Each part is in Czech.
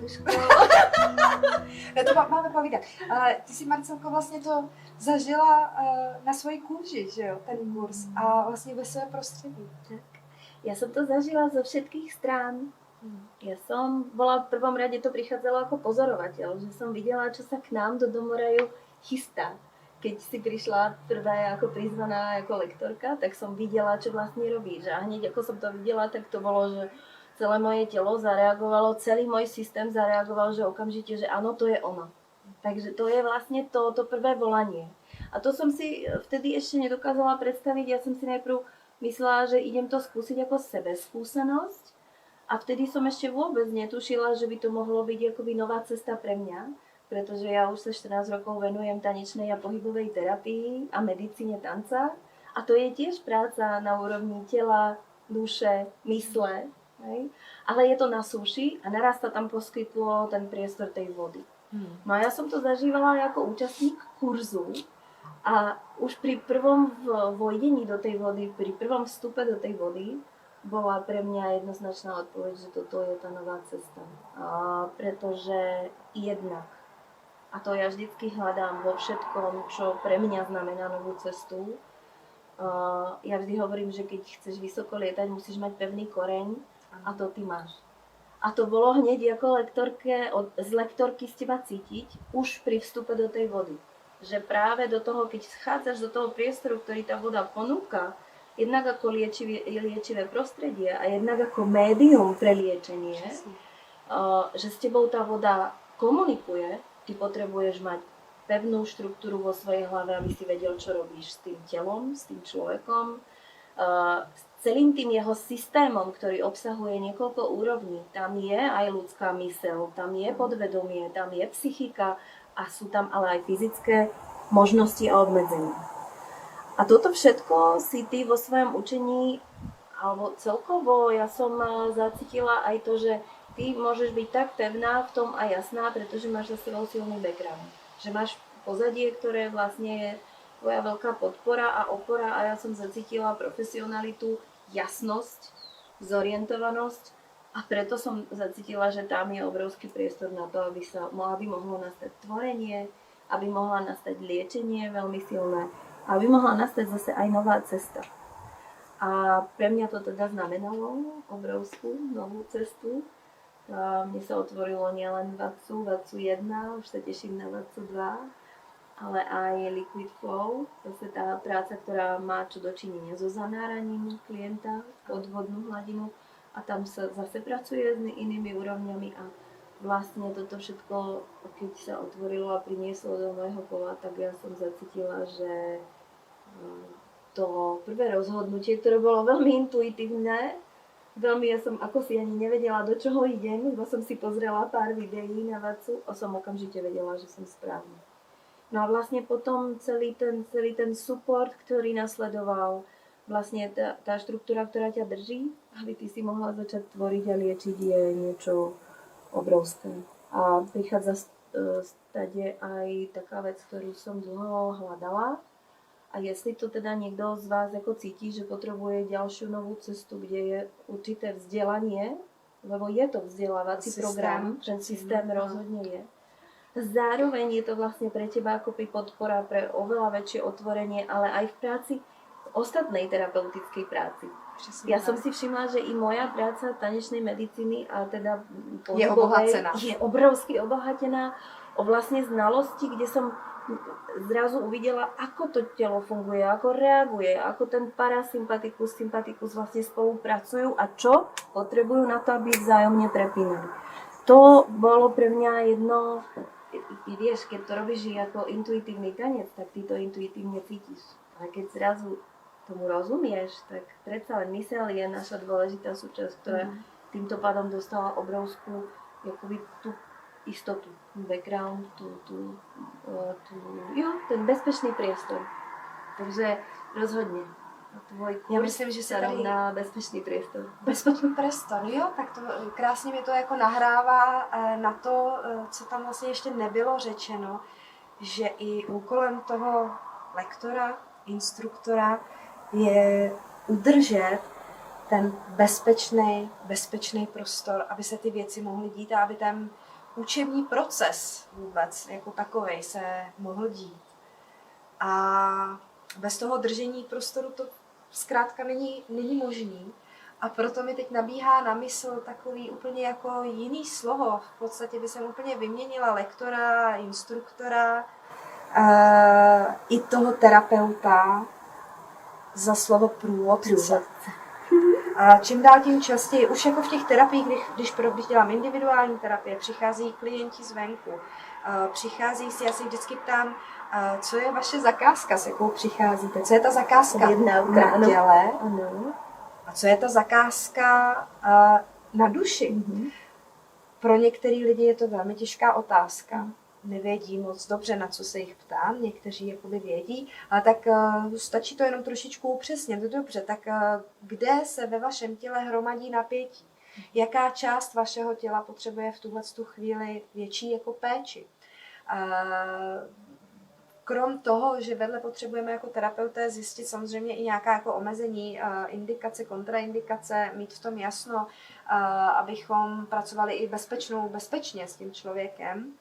Eliško. To máme povídat. Ale ty si, Marcelko, vlastně to zažila na svoji kůži, že jo, ten kurz a vlastně ve své prostředí. Ja som to zažila zo všetkých strán. Ja som bola v prvom rade, to prichádzalo ako pozorovateľ, že som videla, čo sa k nám do Domoraju chystá. Keď si prišla prvá ako prizvaná ako lektorka, tak som videla, čo vlastne robíš. A hneď ako som to videla, tak to bolo, že celé moje telo zareagovalo, celý môj systém zareagoval, že okamžite, že áno, to je ono. Takže to je vlastne to prvé volanie. A to som si vtedy ešte nedokázala predstaviť. Ja som si najprv myslela, že idem to skúsiť ako sebeskúsenosť. A vtedy som ešte vôbec netušila, že by to mohlo byť akoby nová cesta pre mňa, pretože ja už sa 14 rokov venujem tanečnej a pohybovej terapii a medicíne tanca. A to je tiež práca na úrovni tela, duše, mysle. Hej? Ale je to na súši a naraz sa tam poskytlo ten priestor tej vody. No a ja som to zažívala ako účastník kurzu a už pri prvom vojdení do tej vody, pri prvom vstupe do tej vody, bola pre mňa jednoznačná odpoveď, že toto je tá nová cesta. Pretože jednak, a to ja vždycky hľadám vo všetkom, čo pre mňa znamená novú cestu, ja vždy hovorím, že keď chceš vysoko lietať, musíš mať pevný koreň a to ty máš. A to bolo hneď ako lektorke, z lektorky z teba cítiť už pri vstupe do tej vody. Že práve do toho, keď schádzaš do toho priestoru, ktorý tá voda ponúka, jednak ako liečivé prostredie a jednak ako médium pre liečenie, že s tebou tá voda komunikuje, ty potrebuješ mať pevnú štruktúru vo svojej hlave, aby si vedel, čo robíš s tým telom, s tým človekom, s celým tým jeho systémom, ktorý obsahuje niekoľko úrovní. Tam je aj ľudská myseľ, tam je podvedomie, tam je psychika a sú tam ale aj fyzické možnosti a obmedzenia. A toto všetko si ty vo svojom učení, alebo celkovo, ja som zacítila aj to, že ty môžeš byť tak pevná v tom a jasná, pretože máš za sebou silný background. Že máš pozadie, ktoré vlastne je tvoja veľká podpora a opora a ja som zacítila profesionalitu, jasnosť, zorientovanosť a preto som zacítila, že tam je obrovský priestor na to, aby mohlo nastať tvorenie, aby mohla nastať liečenie veľmi silné, aby mohla nastať zase aj nová cesta. A pre mňa to teda znamenalo obrovskú novú cestu. A mne sa otvorilo nielen Vatsu 1, už sa teším na Vatsu 2, ale aj Liquid Flow, zase tá práca, ktorá má čo dočinenia so zanáraním klienta pod vodnú hladinu a tam sa zase pracuje s inými úrovňami a vlastne toto všetko, keď sa otvorilo a prinieslo do môjho pola, tak ja som zacítila, že to prvé rozhodnutie, ktoré bolo veľmi intuitívne, ja som ako si ani nevedela, do čoho idem, lebo som si pozrela pár videí na Vatsu a som okamžite vedela, že som správna. No a vlastne potom celý ten support, ktorý nasledoval, vlastne tá štruktúra, ktorá ťa drží, aby ty si mohla začať tvoriť a liečiť, je niečo obrovské. A prichádza stade aj taká vec, ktorú som dlho hľadala. A jestli to teda niekto z vás ako cíti, že potrebuje ďalšiu novú cestu, kde je určité vzdelanie, lebo je to vzdelávací program, ten systém rozhodne je. Zároveň je to vlastne pre teba ako podpora pre oveľa väčšie otvorenie, ale aj v práci, v ostatnej terapeutickej práci. Ja som si všimla, že i moja práca tanečnej medicíny a teda pohybovej je obrovsky obohatená o vlastne znalosti, kde som zrazu uvidela, ako to telo funguje, ako reaguje, ako ten parasympatikus, sympatikus vlastne spolupracujú a čo potrebujú na to, aby vzájomne prepínali. To bolo pre mňa jedno, vieš, keď to robíš ako intuitívny tanec, tak ty to intuitívne cítiš. Ale keď zrazu tomu rozumieš, tak predsa len myseľ je naša dôležitá súčasť, ktorá týmto pádom dostala obrovskú akoby tú istotu, background, ten bezpečný priestor. Takže rozhodně. Tvoj kurz, já myslím, že se tady rovná bezpečný priestor. Bezpečný priestor, jo, tak to krásně mi to jako nahrává na to, co tam vlastně ještě nebylo řečeno, že i úkolem toho lektora, instruktora je udržet ten bezpečný prostor, aby se ty věci mohly dít a aby ten učební proces vůbec jako takovej se mohl dít. A bez toho držení prostoru to zkrátka není možný. A proto mi teď nabíhá na mysl takový úplně jako jiný slovo. V podstatě by jsem úplně vyměnila lektora, instruktora, i toho terapeuta za slovo průvodce. A čím dál tím častěji, už jako v těch terapiích, když dělám individuální terapie, přichází klienti zvenku, přichází si, já se vždycky ptám, co je vaše zakázka, s jakou přicházíte, co je ta zakázka na těle a co je ta zakázka na duši. Pro některé lidi je to velmi těžká otázka. Nevědí moc dobře, na co se jich ptám, někteří jakoby vědí, ale tak stačí to jenom trošičku upřesnit. Dobře, tak kde se ve vašem těle hromadí napětí? Jaká část vašeho těla potřebuje v tuhletu chvíli větší jako péči? Krom toho, že vedle potřebujeme jako terapeuté zjistit samozřejmě i nějaká jako omezení, indikace, kontraindikace, mít v tom jasno, abychom pracovali i bezpečně s tím člověkem,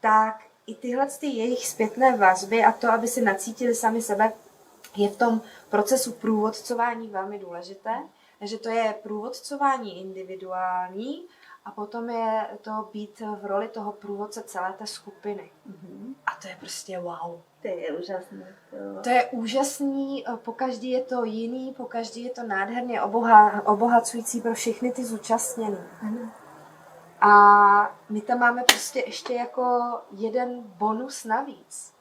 tak i tyhle jejich zpětné vazby a to, aby si nacítili sami sebe, je v tom procesu průvodcování velmi důležité. Takže to je průvodcování individuální a potom je to být v roli toho průvodce celé té skupiny. A to je prostě wow. To je úžasné. To je úžasný, pokaždý je to jiný, pokaždý je to nádherně obohacující pro všechny ty zúčastněný. A my tam máme prostě ještě jako jeden bonus navíc.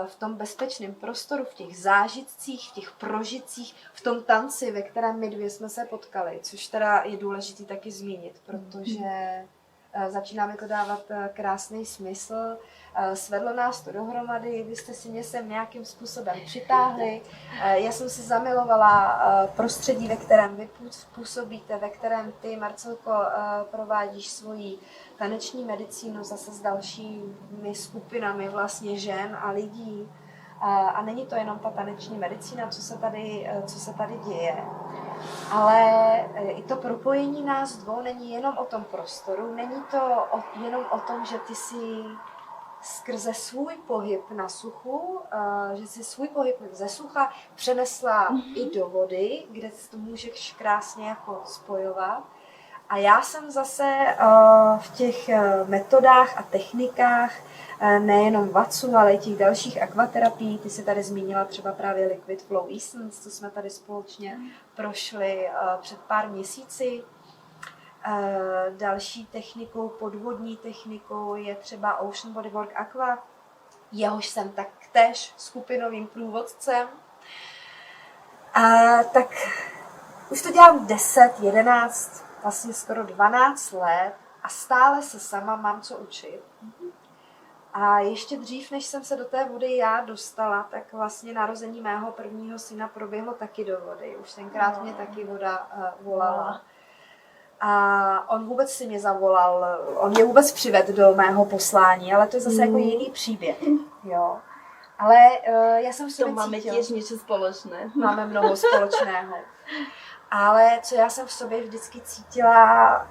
V tom bezpečném prostoru, v těch zážitcích, v těch prožitcích, v tom tanci, ve kterém my dvě jsme se potkali, což teda je důležité taky zmínit, protože začíná mi to dávat krásný smysl. Svedlo nás to dohromady, vy jste si mě sem nějakým způsobem přitáhli. Já jsem si zamilovala prostředí, ve kterém vy působíte, ve kterém ty, Marcelko, provádíš svoji taneční medicínu zase s dalšími skupinami vlastně žen a lidí. A není to jenom ta taneční medicína, co se tady děje, ale i to propojení nás dvou není jenom o tom prostoru, není to jenom o tom, že ty si skrze svůj pohyb na suchu, že si svůj pohyb ze sucha přenesla i do vody, kde to můžeš krásně jako spojovat. A já jsem zase v těch metodách a technikách nejenom VATSu, ale i těch dalších akvaterapií. Ty jsi tady zmínila třeba právě Liquid Flow Essence, co jsme tady společně prošli před pár měsíci. Další technikou, podvodní technikou je třeba Ocean Bodywork Aqua, jehož jsem taktéž skupinovým průvodcem. Tak už to dělám 10, 11, vlastně skoro 12 let a stále se sama mám co učit. A ještě dřív, než jsem se do té vody já dostala, tak vlastně narození mého prvního syna proběhlo taky do vody. Už tenkrát mě taky voda volala. A on vůbec si mě zavolal, on mě vůbec přivedl do mého poslání, ale to je zase jako jiný příběh. Jo. Ale já jsem v sobě máme těž něco společné. Máme mnoho společného. Ale co já jsem v sobě vždycky cítila,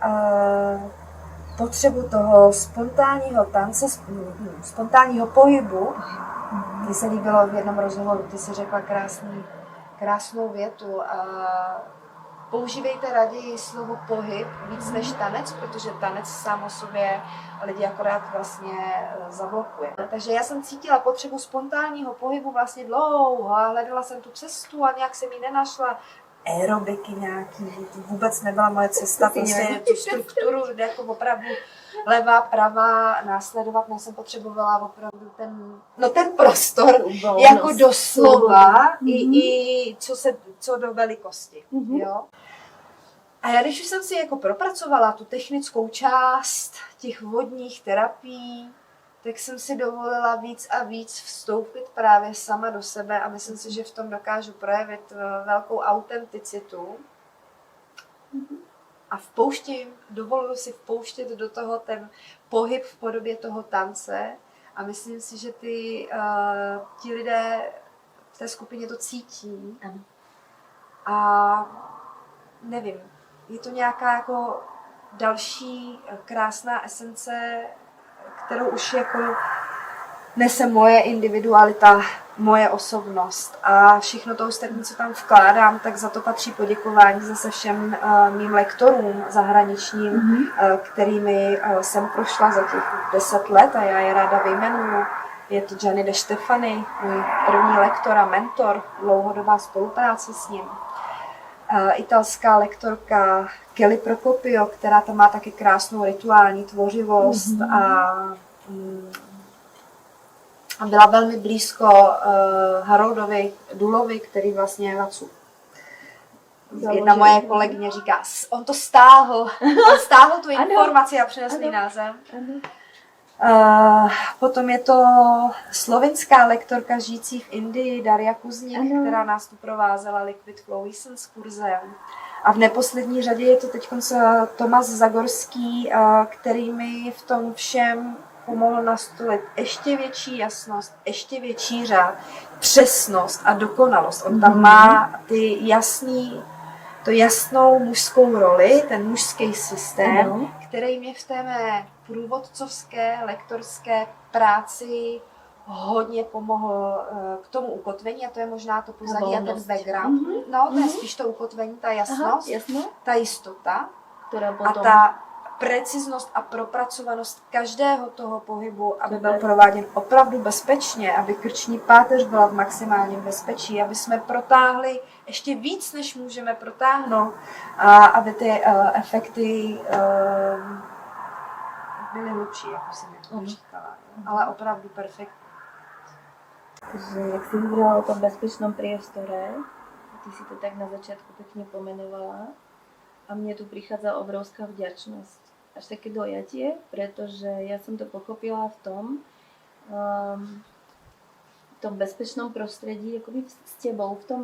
potřebu toho spontánního tance, spontánního pohybu. Mně se líbilo v jednom rozhovoru, ty jsi řekla krásnou větu. Používejte raději slovo pohyb víc než tanec, protože tanec sám o sobě lidi akorát vlastně zablokuje. Takže já jsem cítila potřebu spontánního pohybu vlastně dlouho a hledala jsem tu cestu a nějak jsem ji nenašla. Aerobiky nějaký, vůbec nebyla moje cesta, prostě tu strukturu, jako opravdu levá, pravá, následovat, než jsem potřebovala opravdu ten prostor, jako doslova, i co do velikosti, jo. A já když už jsem si jako propracovala tu technickou část těch vodních terapií, tak jsem si dovolila víc a víc vstoupit právě sama do sebe a myslím si, že v tom dokážu projevit velkou autenticitu. A dovoluji si vpouštět do toho ten pohyb v podobě toho tance a myslím si, že ti lidé v té skupině to cítí. A nevím, je to nějaká jako další krásná esence, kterou už jako nese moje individualita, moje osobnost a všechno to ostatní, co tam vkládám, tak za to patří poděkování zase všem mým lektorům zahraničním, kterými jsem prošla za těch 10 let a já je ráda vyjmenuju. Je to Gianni De Stefani, můj první lektor a mentor, dlouhodobá spolupráce s ním. Italská lektorka Kelly Procopio, která tam má taky krásnou rituální tvořivost a byla velmi blízko Haroldovi Dulovi, který vlastně je Vacu. Jedna moje kolegyně říká, on to stáhl, on stáhl tu informaci a přinesl jí název. Potom je to slovinská lektorka žijící v Indii, Daria Kuzník, která nás tu provázela Liquid Flow Essence kurzem. A v neposlední řadě je to teď Tomas Zagorský, který mi v tom všem pomohl nastolit ještě větší jasnost, ještě větší řád, přesnost a dokonalost. On tam má tu jasnou mužskou roli, ten mužský systém, který mě v té mé průvodcovské, lektorské práci hodně pomohl k tomu ukotvení, a to je možná to pozadí a ten background. To je spíš to ukotvení, ta jasnost, ta jistota a ta preciznost a propracovanost každého toho pohybu, aby byl prováděn opravdu bezpečně, aby krční páteř byla v maximálním bezpečí, aby jsme protáhli ještě víc, než můžeme protáhnout, a aby ty efekty byly hlubší, jako jsem říkala, ale opravdu perfektní. Takže jak jsi hovorila o tom bezpečnom priestore, ty si to tak na začiatku pekne pomenovala a mne tu prichádza obrovská vďačnosť. Až také dojatie, pretože ja som to pochopila v tom bezpečnom prostredí, akoby s tebou v tom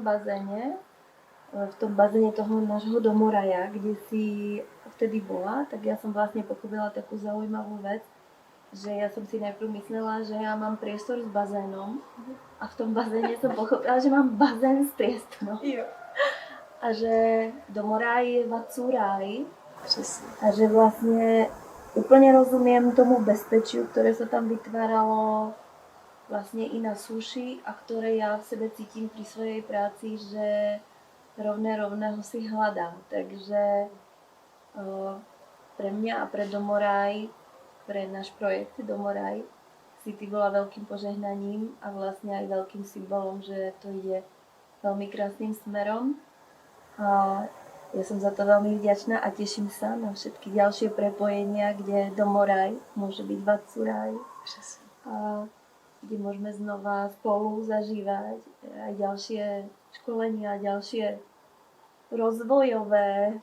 bazéne toho nášho domoraja, kde si vtedy bola, tak ja som vlastne pochopila takú zaujímavú vec, že ja som si najprv myslela, že ja mám priestor s bazénom a v tom bazéne som pochopila, že mám bazén s priestorom. A že domoraj je vacúraj. A že vlastne úplne rozumiem tomu bezpečiu, ktoré sa tam vytváralo vlastne i na súši a ktoré ja v sebe cítim pri svojej práci, že rovného si hľadám. Takže pre mňa a pre Domoraj, pre náš projekt Domoraj, si ty bola veľkým požehnaním a vlastne aj veľkým symbolom, že to ide veľmi krásnym smerom. A ja som za to veľmi vďačná a teším sa na všetky ďalšie prepojenia, kde Domoraj môže byť Vacuraj. A kde môžeme znova spolu zažívať aj ďalšie školenia, ďalšie rozvojové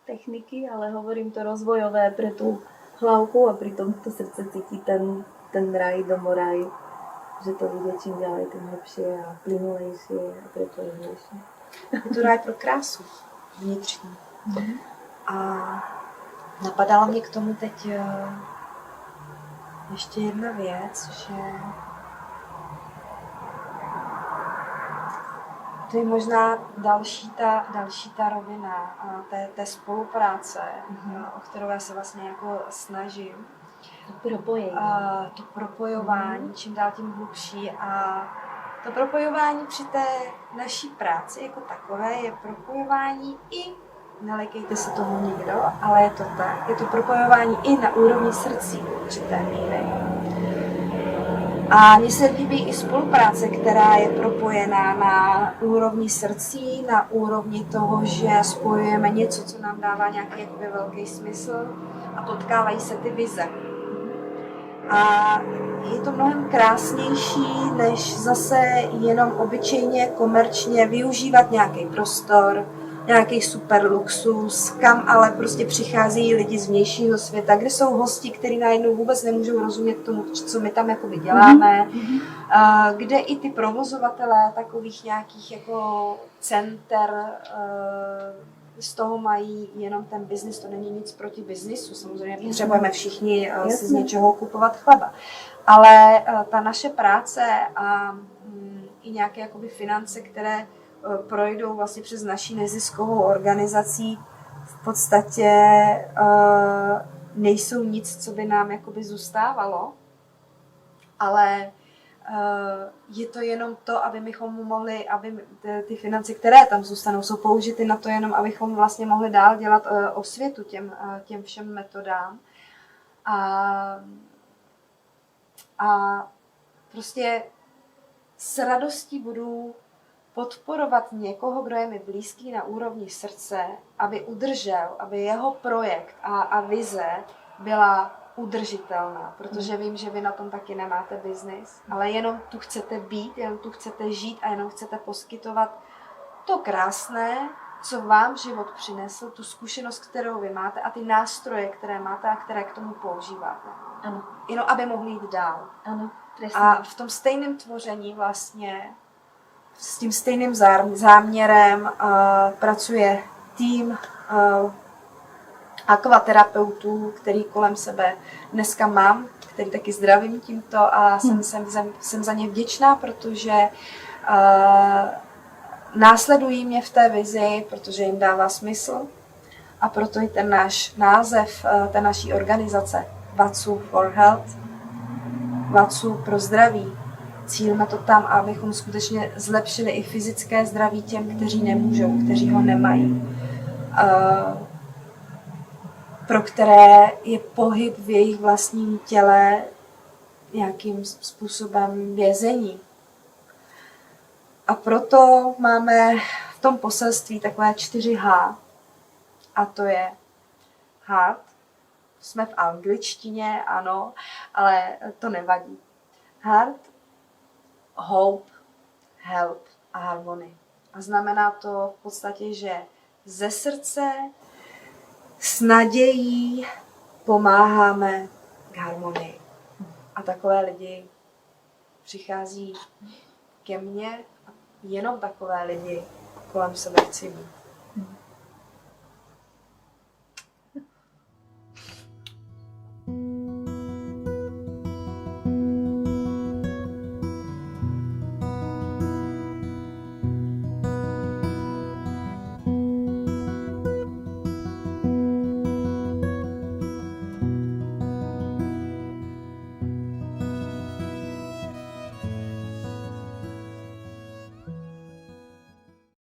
techniky, ale hovorím to rozvojové pre tú hlavku a pri tom to srdce cíti ten raj, Domoraj, že to bude čím ďalej tým lepšie a plynulejšie a prepojenejšie. Je to raj pro krásu. Vnitřní. A napadala mě k tomu teď ještě jedna věc, že to je možná další ta rovina té spolupráce, o kterou já se vlastně jako snažím. To propojování, čím dál tím hlubší, a to propojování při té naší práci jako takové je propojování i, nelekejte se tomu nikdo, ale je to tak, je to propojování i na úrovni srdcí určité míry. A mně se líbí i spolupráce, která je propojená na úrovni srdcí, na úrovni toho, že spojujeme něco, co nám dává nějaký jakoby velký smysl a potkávají se ty vize. A je to mnohem krásnější, než zase jenom obyčejně, komerčně využívat nějaký prostor, nějaký super luxus, kam ale prostě přichází lidi z vnějšího světa, kde jsou hosti, kteří najednou vůbec nemůžou rozumět tomu, co my tam jakoby děláme, kde i ty provozovatelé takových nějakých jako center z toho mají jenom ten biznis, to není nic proti biznisu, samozřejmě potřebujeme všichni si z něčeho kupovat chleba. Ale ta naše práce a i nějaké jakoby finance, které projdou vlastně přes naší neziskovou organizací, v podstatě nejsou nic, co by nám jakoby zůstávalo, ale je to jenom to, aby bychom mohli, aby ty finance, které tam zůstanou, jsou použity na to jenom, abychom vlastně mohli dál dělat osvětu těm všem metodám. A prostě s radostí budu podporovat někoho, kdo je mi blízký na úrovni srdce, aby udržel, aby jeho projekt a vize byla udržitelná, protože vím, že vy na tom taky nemáte biznis, ale jenom tu chcete být, jenom tu chcete žít a jenom chcete poskytovat to krásné, co vám život přinesl, tu zkušenost, kterou vy máte a ty nástroje, které máte a které k tomu používáte. Ano. Jenom aby mohli jít dál. Ano, presne. A v tom stejném tvoření vlastně s tím stejným záměrem pracuje tým akvaterapeutů, který kolem sebe dneska mám, který taky zdravím tímto a jsem za ně vděčná, protože následují mě v té vizi, protože jim dává smysl a proto i ten náš název té naší organizace Vatsu for Health, Vatsu pro zdraví. Cílíme to tam, abychom skutečně zlepšili i fyzické zdraví těm, kteří nemůžou, kteří ho nemají. Pro které je pohyb v jejich vlastním těle nějakým způsobem vězení. A proto máme v tom poselství takové 4H. A to je heart. Jsme v angličtině, ano, ale to nevadí. Heart, hope, help a harmony. A znamená to v podstatě, že ze srdce s nadějí pomáháme k harmonii. A takové lidi přichází ke mně a jenom takové lidi kolem sebe chci mít.